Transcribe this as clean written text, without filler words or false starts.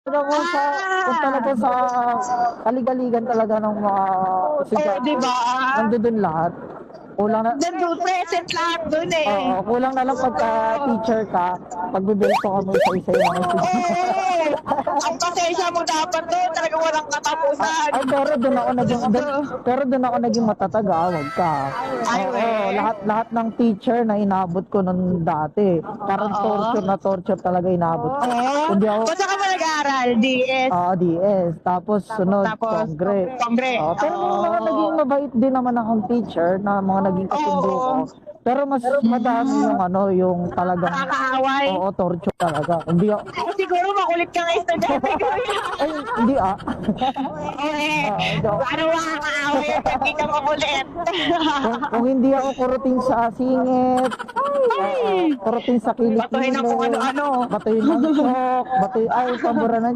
Punta na po sa kaligaligan talaga ng mga estudyante. di ba? Nandun lahat. Kulang na, Nandun, present lahat dun eh. oo, kulang na lang pagka teacher ka, pagbibilto kami sa isa yung mga estudyante. Ang pasensya mo dapat doon, talagang walang katapusan. Ay, pero doon ako naging matatag, wag ka. Ay, Oo, we. lahat ng teacher na inabot ko nung dati. Parang torture talaga inabot ko. Hindi ako, Basta ka ba nag-aaral? DS? DS. Tapos sunod, Tapos, Kongre. Kongre. Pero mga naging mabait din naman akong teacher na mga naging kasundo ko. Pero mas madami yung yung talagang, Nakakaaway. oo, torture talaga. Hindi ako, Siguro makulit kang estudyante ko yan. ay, hindi Ano makakaaway at hindi ka makulit? kung hindi ako kurutin sa singit, kurutin sa kilikili, Batuhin ang kung ano-ano. batuhin ng chok, ay, pambura ng